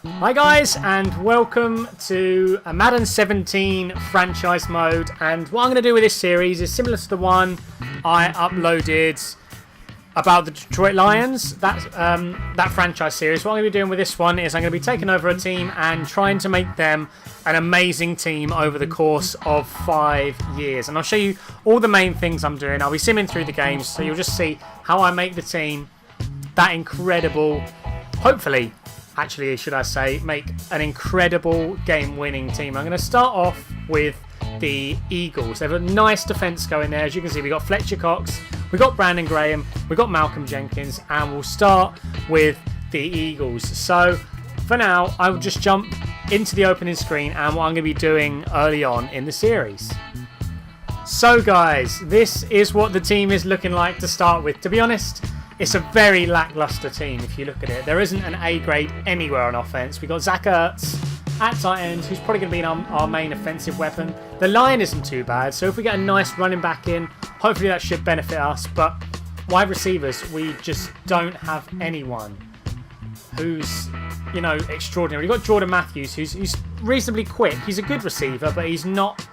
Hi guys, and welcome to a Madden 17 franchise mode. And what I'm going to do with this series is similar to the one I uploaded about the Detroit Lions, that franchise series. What I'm going to be doing with this one is I'm going to be taking over a team and trying to make them an amazing team over the course of 5 years. And I'll show you all the main things I'm doing. I'll be simming through the games, so you'll just see how I make the team that incredible, hopefully, actually, should I say, make an incredible game-winning team. I'm going to start off with the Eagles. They have a nice defence going there. As you can see, we've got Fletcher Cox, we've got Brandon Graham, we've got Malcolm Jenkins, and we'll start with the Eagles. So, for now, I will just jump into the opening screen and what I'm going to be doing early on in the series. So, guys, this is what the team is looking like to start with. To be honest, it's a very lackluster team if you look at it. There isn't an A grade anywhere on offense. We've got Zach Ertz at tight end, who's probably going to be our main offensive weapon. The line isn't too bad, so if we get a nice running back in, hopefully that should benefit us. But wide receivers, we just don't have anyone who's, you know, extraordinary. We've got Jordan Matthews, who's reasonably quick. He's a good receiver, but he's not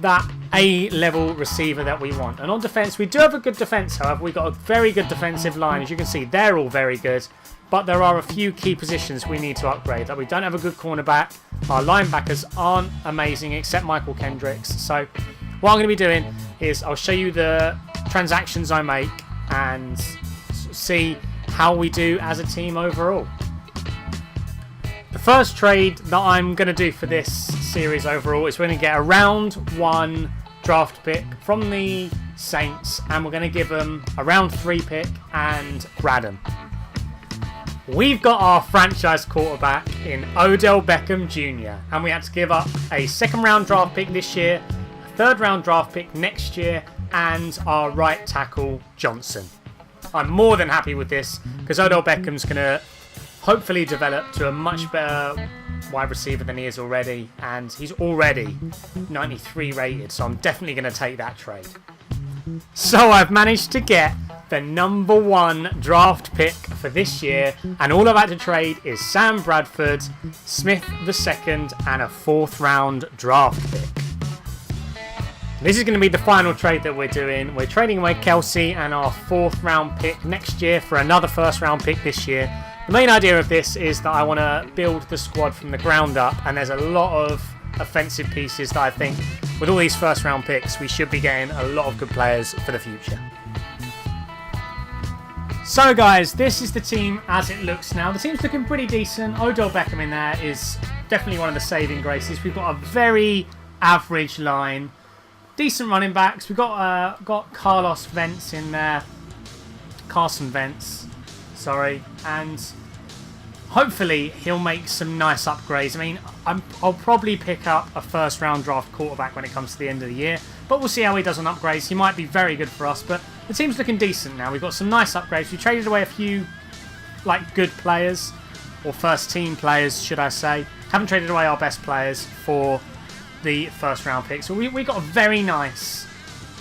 that A-level receiver that we want. And on defence, we do have a good defence, however. We've got a very good defensive line. As you can see, they're all very good. But there are a few key positions we need to upgrade. Like, we don't have a good cornerback. Our linebackers aren't amazing, except Michael Kendricks. So what I'm going to be doing is I'll show you the transactions I make and see how we do as a team overall. The first trade that I'm going to do for this series overall is we're going to get a round 1 draft pick from the Saints, and we're going to give them a round 3 pick and Radham. We've got our franchise quarterback in Odell Beckham Jr. and we had to give up a 2nd round draft pick this year, a 3rd round draft pick next year, and our right tackle Johnson. I'm more than happy with this because Odell Beckham's going to hopefully develop to a much better wide receiver than he is already, and he's already 93 rated, so I'm definitely going to take that trade. So I've managed to get the number 1 draft pick for this year, and all I've had to trade is Sam Bradford, Smith II, and a 4th round draft pick. This is going to be the final trade that we're doing. We're trading away Kelsey and our 4th round pick next year for another 1st round pick this year. The main idea of this is that I want to build the squad from the ground up, and there's a lot of offensive pieces that I think with all these 1st round picks we should be getting a lot of good players for the future. So guys, this is the team as it looks now. The team's looking pretty decent. Odell Beckham in there is definitely one of the saving graces. We've got a very average line. Decent running backs. We've got Carlos Vance in there. Carson Vance. Sorry. And hopefully he'll make some nice upgrades. I mean, I'll probably pick up a 1st round draft quarterback when it comes to the end of the year. But we'll see how he does on upgrades. He might be very good for us. But the team's looking decent now. We've got some nice upgrades. We traded away a few good players. Or first team players, should I say. Haven't traded away our best players for the 1st round pick. So we got a very nice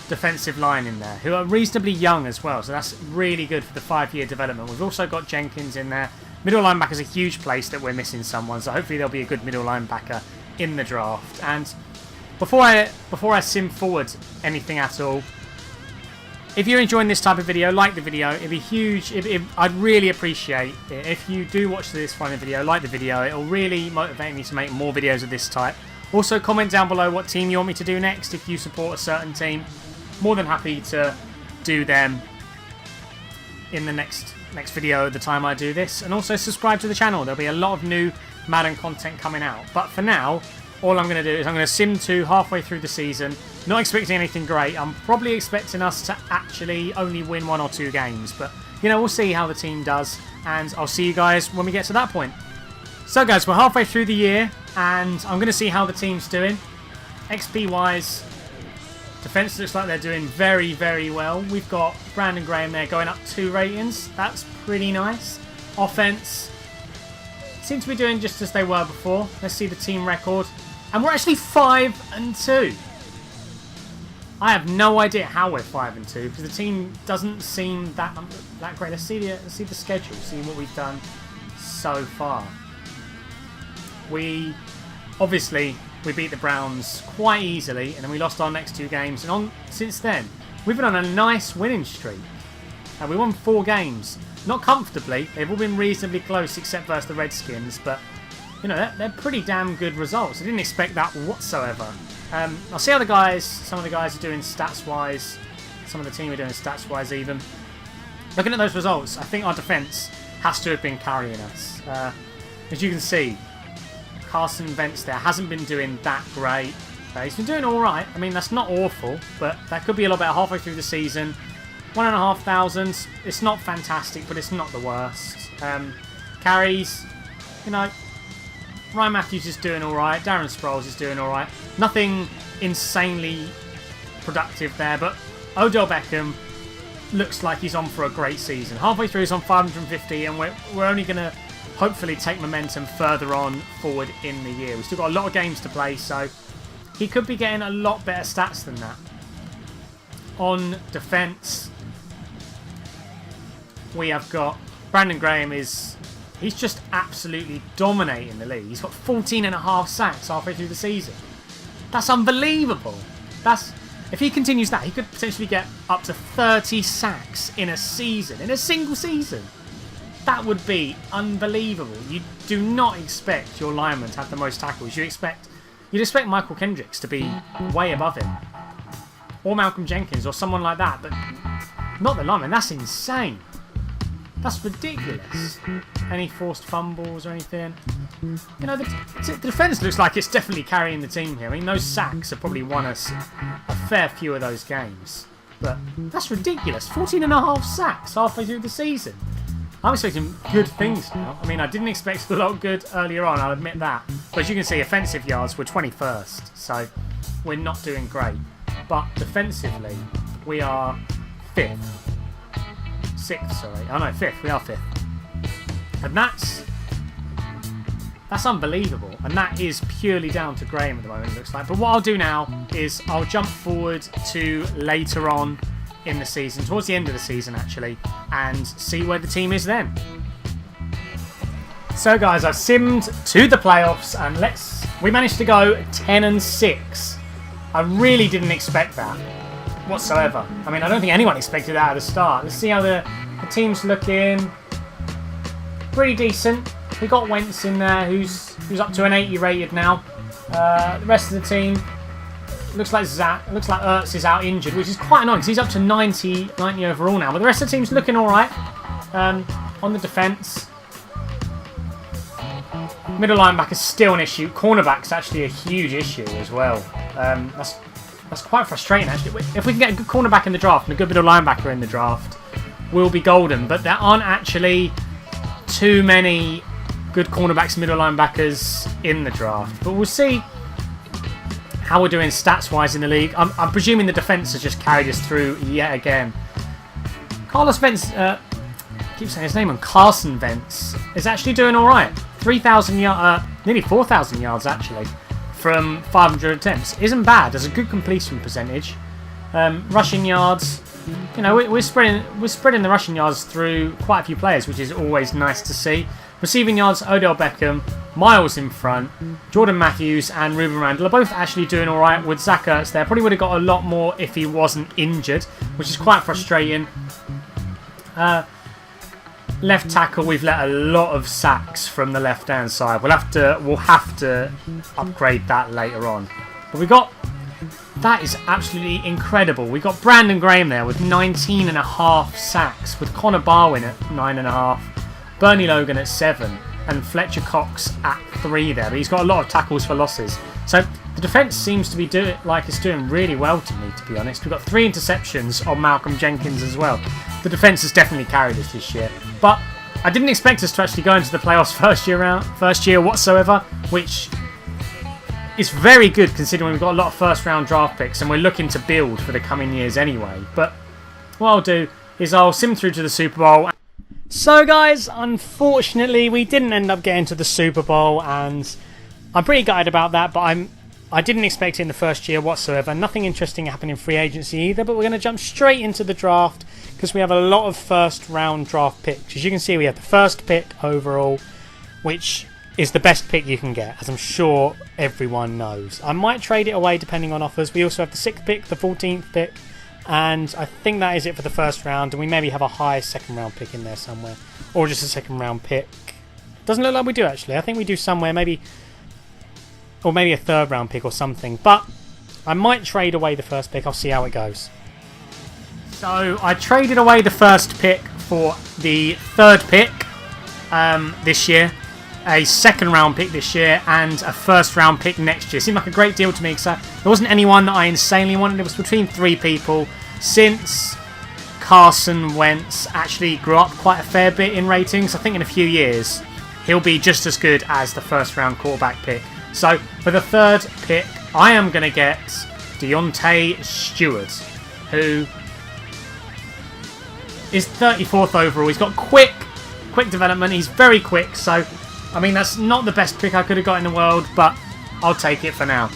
defensive line in there, who are reasonably young as well, so that's really good for the 5-year development. We've also got Jenkins in there. Middle linebacker is a huge place that we're missing someone, so hopefully there'll be a good middle linebacker in the draft. And before I sim forward anything at all, if you're enjoying this type of video, like the video. It'd be huge. I'd really appreciate it if you do watch this final video, like the video. It'll really motivate me to make more videos of this type. Also, comment down below what team you want me to do next. If you support a certain team, more than happy to do them in the next video the time I do this. And also subscribe to the channel. There'll be a lot of new Madden content coming out. But for now, all I'm going to do is I'm going to sim to halfway through the season. Not expecting anything great. I'm probably expecting us to actually only win 1 or 2 games. But, you know, we'll see how the team does. And I'll see you guys when we get to that point. So, guys, we're halfway through the year. And I'm going to see how the team's doing. XP-wise, defense looks like they're doing very, very well. We've got Brandon Graham there going up 2 ratings. That's pretty nice. Offense seems to be doing just as they were before. Let's see the team record. And we're actually 5-2. I have no idea how we're 5-2 because the team doesn't seem that great. Let's see the schedule. See what we've done so far. Obviously we beat the Browns quite easily, and then we lost our next 2 games. And since then, we've been on a nice winning streak. We won 4 games. Not comfortably. They've all been reasonably close except versus the Redskins. But, you know, they're pretty damn good results. I didn't expect that whatsoever. I'll see how some of the guys are doing stats-wise. Some of the team are doing stats-wise even. Looking at those results, I think our defence has to have been carrying us. As you can see, Carson Wentz there hasn't been doing that great. He's been doing alright. I mean, that's not awful, but that could be a lot better halfway through the season. 1,500. It's not fantastic, but it's not the worst. Carries, you know, Ryan Matthews is doing alright. Darren Sproles is doing alright. Nothing insanely productive there, but Odell Beckham looks like he's on for a great season. Halfway through he's on 550, and we're only going to hopefully take momentum further on forward in the year. We've still got a lot of games to play, so he could be getting a lot better stats than that. On defence, we have got Brandon Graham he's just absolutely dominating the league. He's got 14.5 sacks halfway through the season. That's unbelievable. If he continues that, he could potentially get up to 30 sacks in a season, in a single season. That would be unbelievable. You do not expect your lineman to have the most tackles. You'd expect Michael Kendricks to be way above him. Or Malcolm Jenkins or someone like that, but not the lineman. That's insane. That's ridiculous. Any forced fumbles or anything? You know, the defence looks like it's definitely carrying the team here. I mean, those sacks have probably won us a fair few of those games. But that's ridiculous. 14.5 sacks halfway through the season. I'm expecting good things now. I mean, I didn't expect a lot good earlier on, I'll admit that. But as you can see, offensive yards were 21st. So we're not doing great. But defensively, we are 5th. 6th, sorry. Oh no, 5th. We are 5th. And that's unbelievable. And that is purely down to Graham at the moment, it looks like. But what I'll do now is I'll jump forward to later on in the season, towards the end of the season actually, and see where the team is then. So guys, I've simmed to the playoffs, and we managed to go 10-6. I really didn't expect that whatsoever. I mean, I don't think anyone expected that at the start. Let's see how the team's looking. Pretty decent. We got Wentz in there, who's up to an 80 rated now. The rest of the team looks like Ertz is out injured, which is quite annoying because he's up to 90 overall now. But the rest of the team's looking all right. On the defence, middle linebacker's still an issue. Cornerback's actually a huge issue as well. That's quite frustrating actually. If we can get a good cornerback in the draft and a good middle linebacker in the draft, we'll be golden. But there aren't actually too many good cornerbacks and middle linebackers in the draft. But we'll see how we're doing stats-wise in the league. I'm presuming the defence has just carried us through yet again. Carlos Wentz, I keep saying his name on, Carson Wentz, is actually doing all right. 3,000 yards, nearly 4,000 yards actually, from 500 attempts. Isn't bad. There's a good completion percentage. Rushing yards, you know, we're spreading the rushing yards through quite a few players, which is always nice to see. Receiving yards, Odell Beckham, Miles in front, Jordan Matthews and Ruben Randall are both actually doing all right with Zach Ertz there. Probably would have got a lot more if he wasn't injured, which is quite frustrating. Left tackle, we've let a lot of sacks from the left-hand side. We'll have to upgrade that later on. But that is absolutely incredible. We got Brandon Graham there with 19.5 sacks, with Connor Barwin at 9.5, Bernie Logan at 7, and Fletcher Cox at 3 there. But he's got a lot of tackles for losses. So the defence seems to be doing really well to me, to be honest. We've got 3 interceptions on Malcolm Jenkins as well. The defence has definitely carried us this year. But I didn't expect us to actually go into the playoffs first year whatsoever, which is very good considering we've got a lot of first-round draft picks and we're looking to build for the coming years anyway. But what I'll do is I'll sim through to the Super Bowl. So guys, unfortunately we didn't end up getting to the Super Bowl, and I'm pretty gutted about that, but I didn't expect it in the first year whatsoever. Nothing interesting happened in free agency either, but we're going to jump straight into the draft because we have a lot of first round draft picks. As you can see, we have the first pick overall, which is the best pick you can get, as I'm sure everyone knows. I might trade it away depending on offers. We also have the 6th pick, the 14th pick, and I think that is it for the first round, and we maybe have a high second round pick in there somewhere, or just a second round pick. Doesn't look like we do, actually. I think we do somewhere, maybe, or maybe a third round pick or something, but I might trade away the first pick. I'll see how it goes. So I traded away the first pick for the 3rd pick this year, a second round pick this year, and a first round pick next year. Seemed like a great deal to me because there wasn't anyone that I insanely wanted. It was between 3 people. Since Carson Wentz actually grew up quite a fair bit in ratings, I think in a few years he'll be just as good as the first round quarterback pick. So for the 3rd pick, I am going to get Deontay Stewart, who is 34th overall. He's got quick development. He's very quick, so I mean that's not the best pick I could have got in the world, but I'll take it for now.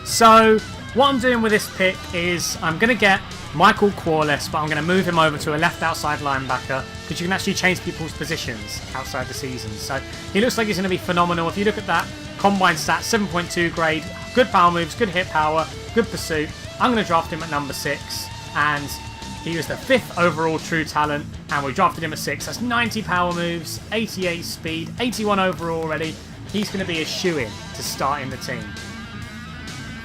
So what I'm doing with this pick is I'm going to get Michael Corliss, but I'm going to move him over to a left outside linebacker because you can actually change people's positions outside the season. So he looks like he's going to be phenomenal. If you look at that combine stat, 7.2 grade, good power moves, good hit power, good pursuit. I'm going to draft him at number 6, and he was the 5th overall true talent, and we drafted him at 6. That's 90 power moves, 88 speed, 81 overall already. He's going to be a shoo-in to start in the team.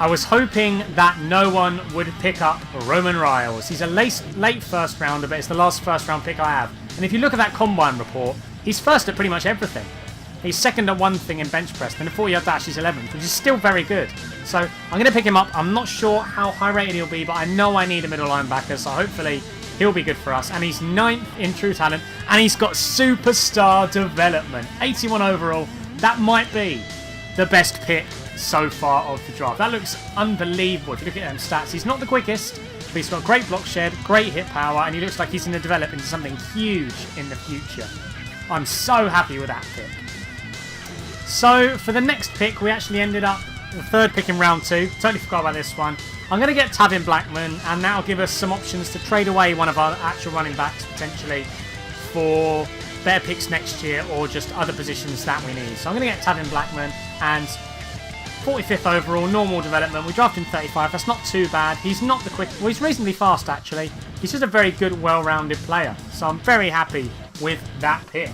I was hoping that no one would pick up Roman Riles. He's a late first rounder, but it's the last first round pick I have. And if you look at that combine report, he's first at pretty much everything. He's second at one thing in bench press, then in 40-yard dash he's 11th, which is still very good. So I'm going to pick him up. I'm not sure how high rated he'll be, but I know I need a middle linebacker, so hopefully he'll be good for us. And he's 9th in true talent, and he's got superstar development. 81 overall. That might be the best pick so far of the draft. That looks unbelievable if you look at them stats. He's not the quickest, but he's got great block shed, great hit power, and he looks like he's going to develop into something huge in the future. I'm so happy with that pick. So for the next pick, we actually ended up the 3rd pick in round 2. Totally forgot about this one. I'm going to get Tavin Blackman, and that'll give us some options to trade away one of our actual running backs potentially for better picks next year or just other positions that we need. So I'm going to get Tavin Blackman, and 45th overall, normal development. We drafted him 35. That's not too bad. He's not the quick. Well, he's reasonably fast actually. He's just a very good, well-rounded player. So I'm very happy with that pick.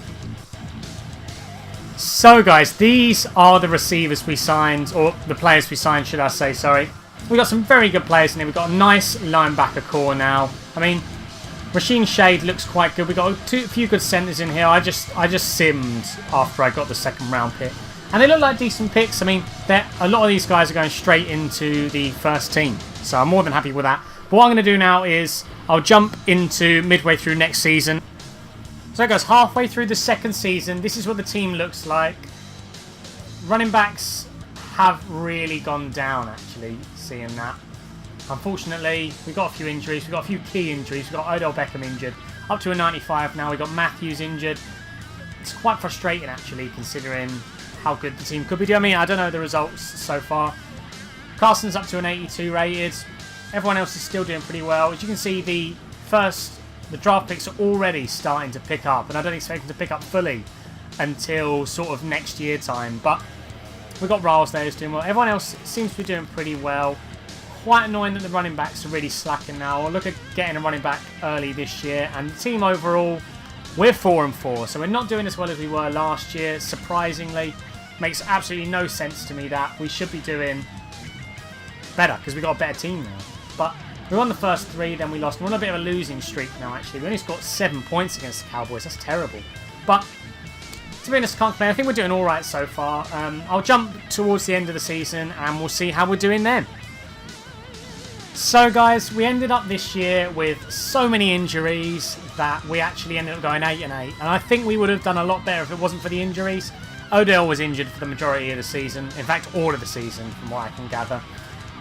So guys, these are the receivers we signed, or the players we signed, should I say, sorry. We've got some very good players in here. We've got a nice linebacker core now. I mean, Rasheen Shade looks quite good. We've got a few good centres in here. I just simmed after I got the 2nd round pick. And they look like decent picks. I mean, a lot of these guys are going straight into the first team. So I'm more than happy with that. But what I'm going to do now is I'll jump into midway through next season. So guys, halfway through the 2nd season, this is what the team looks like. Running backs have really gone down, actually, seeing that. Unfortunately, we've got a few injuries. We've got a few key injuries. We've got Odell Beckham injured. Up to a 95 now. We've got Matthews injured. It's quite frustrating, actually, considering how good the team could be doing. I mean, I don't know the results so far. Carson's up to an 82 rated. Everyone else is still doing pretty well. As you can see, the draft picks are already starting to pick up, and I don't expect them to pick up fully until sort of next year time. But we've got Riles there who's doing well. Everyone else seems to be doing pretty well. Quite annoying that the running backs are really slacking now. I'll look at getting a running back early this year, and the team overall, we're 4-4, so we're not doing as well as we were last year, surprisingly. Makes absolutely no sense to me that we should be doing better because we've got a better team now. But we won the first 3, then we lost. We're on a bit of a losing streak now, actually. We only scored 7 points against the Cowboys. That's terrible. But to be honest, I can't complain. I think we're doing all right so far. I'll jump towards the end of the season, and we'll see how we're doing then. So, guys, we ended up this year with so many injuries that we actually ended up going 8-8. And I think we would have done a lot better if it wasn't for the injuries. Odell was injured for the majority of the season. In fact, all of the season, from what I can gather.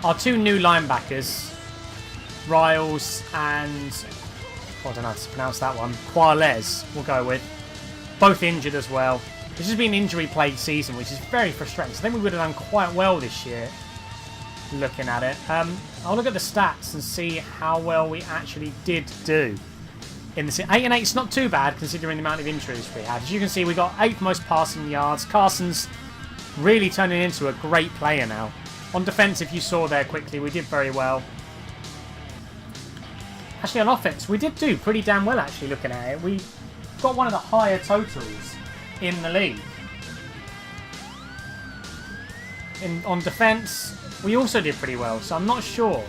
Our 2 new linebackers, Riles and, I don't know how to pronounce that one, Quales, we'll go with. Both injured as well. This has been an injury-plagued season, which is very frustrating. So I think we would have done quite well this year, looking at it. I'll look at the stats and see how well we actually did do. in the 8 and 8 is not too bad considering the amount of injuries we had. As you can see, we got 8th most passing yards. Carson's really turning into a great player now. On defence, if you saw there quickly, we did very well. Actually, on offence, we did do pretty damn well, actually, looking at it. We got one of the higher totals in the league. On defence, we also did pretty well, so I'm not sure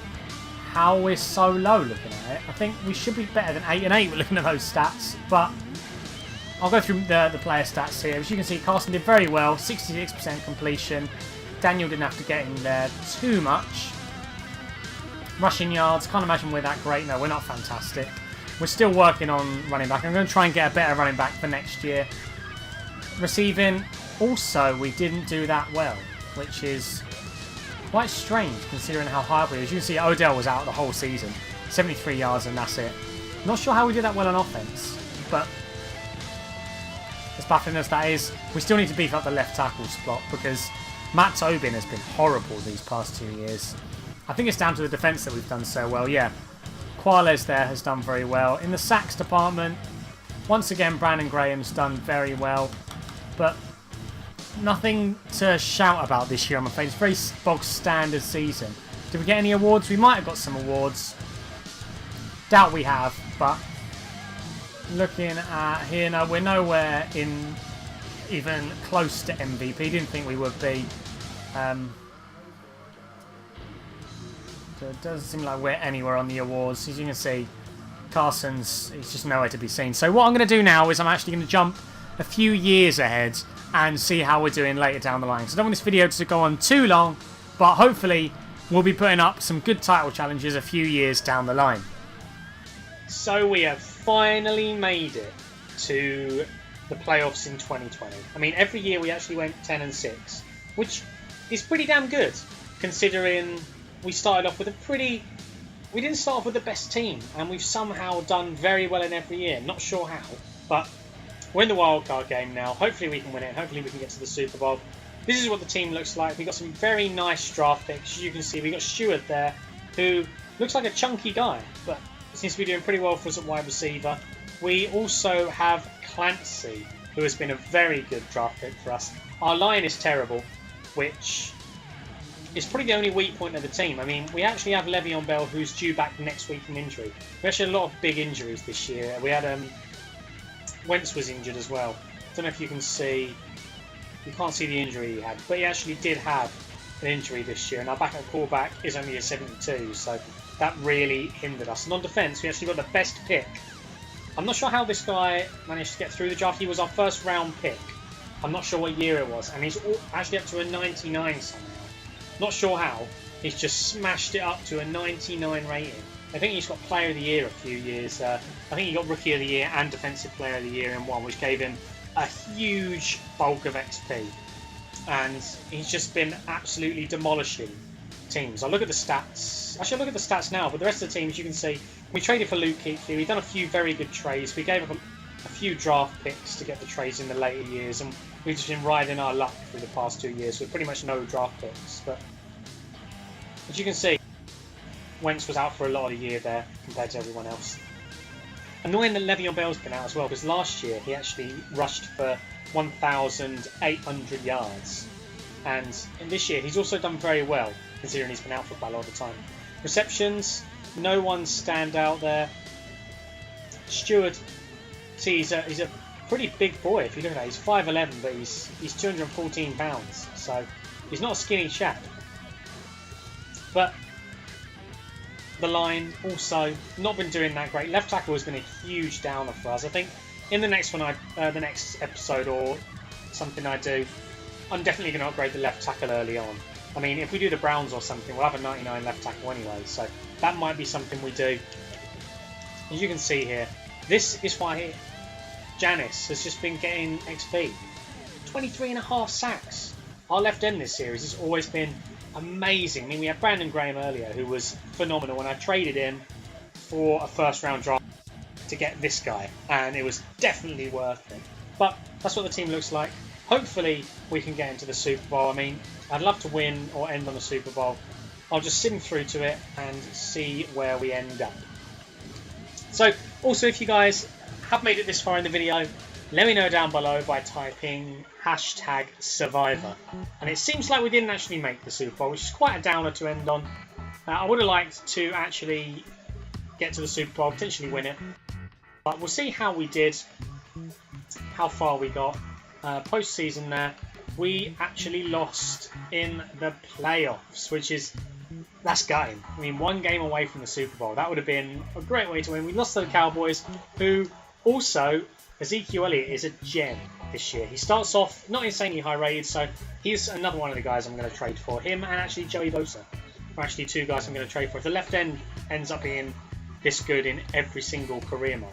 how we're so low looking at it. I think we should be better than 8 and 8 looking at those stats, but I'll go through the player stats here. As you can see, Carson did very well, 66% completion. Daniel didn't have to get in there too much. Rushing yards, can't imagine we're that great. No, we're not fantastic. We're still working on running back. I'm going to try and get a better running back for next year. Receiving, also, we didn't do that well, which is quite strange considering how high we are. As you can see, Odell was out the whole season. 73 yards and that's it. Not sure how we did that well on offense, but as baffling as that is, we still need to beef up the left tackle spot because Matt Tobin has been horrible these past 2 years. I think it's down to the defence that we've done so well. Yeah, Quales there has done very well. In the sacks department, once again, Brandon Graham's done very well, but nothing to shout about this year, I'm afraid. It's a very bog standard season. Did we get any awards? We might have got some awards. Doubt we have, but looking at here, no, we're nowhere in even close to MVP. Didn't think we would be. So it doesn't seem like we're anywhere on the awards. As you can see, Carson's, he's just nowhere to be seen. So what I'm going to do now is I'm actually going to jump a few years ahead and see how we're doing later down the line. So I don't want this video to go on too long, but hopefully we'll be putting up some good title challenges a few years down the line. So we have finally made it to the playoffs in 2020. I mean, every year we actually went 10 and 6, which is pretty damn good considering we started off with we didn't start off with the best team, and we've somehow done very well in every year. Not sure how, but we're in the wildcard game now. Hopefully we can win it, and hopefully we can get to the Super Bowl. This is what the team looks like. We've got some very nice draft picks. As you can see, we've got Stewart there, who looks like a chunky guy, but seems to be doing pretty well for us at wide receiver. We also have Clancy, who has been a very good draft pick for us. Our line is terrible, which is probably the only weak point of the team. I mean, we actually have Le'Veon Bell, who's due back next week from injury. We actually had a lot of big injuries this year. We had Wentz was injured as well. I don't know if you can see. You can't see the injury he had, but he actually did have an injury this year. And our backup quarterback is only a 72, so that really hindered us. And on defence, we actually got the best pick. I'm not sure how this guy managed to get through the draft. He was our first round pick. I'm not sure what year it was, and he's actually up to a 99 somehow. Not sure how. He's just smashed it up to a 99 rating. I think he's got Player of the Year a few years. I think he got Rookie of the Year and Defensive Player of the Year in one, which gave him a huge bulk of XP. And he's just been absolutely demolishing teams. I'll look at the stats. Actually, I'll look at the stats now, but the rest of the teams, you can see, we traded for Luke Kuechly. We've done a few very good trades. We gave up a few draft picks to get the trades in the later years, and we've just been riding our luck through the past 2 years with pretty much no draft picks. But as you can see, Wentz was out for a lot of the year there compared to everyone else. Annoying that Le'Veon Bell's been out as well, because last year he actually rushed for 1,800 yards. And in this year, he's also done very well, considering he's been out for quite a lot of the time. Receptions, no one stand out there. Stewart, see, he's a pretty big boy if you look at that. He's 5'11", but he's 214 pounds, so he's not a skinny chap. But the line also not been doing that great. Left tackle has been a huge downer for us. I think in the next one, the next episode or something I do, I'm definitely going to upgrade the left tackle early on. I mean, if we do the Browns or something, we'll have a 99 left tackle anyway, so that might be something we do. As you can see here, this is why Janice has just been getting XP. 23.5 sacks. Our left end this series has always been amazing. I mean, we had Brandon Graham earlier, who was phenomenal, and I traded him for a first-round draft to get this guy, and it was definitely worth it. But that's what the team looks like. Hopefully, we can get into the Super Bowl. I mean, I'd love to win or end on the Super Bowl. I'll just sim through to it and see where we end up. So, also, if you guys have made it this far in the video, let me know down below by typing hashtag Survivor. And it seems like we didn't actually make the Super Bowl, which is quite a downer to end on. I would have liked to actually get to the Super Bowl, potentially win it. But we'll see how we did, how far we got. Post-season there, we actually lost in the playoffs, which is, that's gutting. I mean, one game away from the Super Bowl. That would have been a great way to win. We lost to the Cowboys, who also, Ezekiel Elliott is a gem this year. He starts off not insanely high rated, so he's another one of the guys I'm going to trade for. Him and actually Joey Bosa are actually two guys I'm going to trade for. If the left end ends up being this good in every single career mode,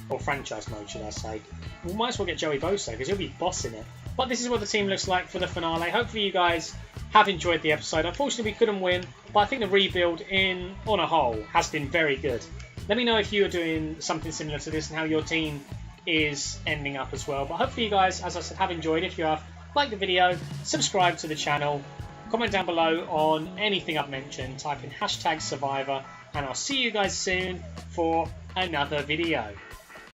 or franchise mode should I say, we might as well get Joey Bosa because he'll be bossing it. But this is what the team looks like for the finale. Hopefully you guys have enjoyed the episode. Unfortunately we couldn't win, but I think the rebuild on a whole has been very good. Let me know if you are doing something similar to this and how your team is ending up as well. But hopefully you guys, as I said, have enjoyed. If you have, like the video, subscribe to the channel, comment down below on anything I've mentioned, type in hashtag Survivor, and I'll see you guys soon for another video.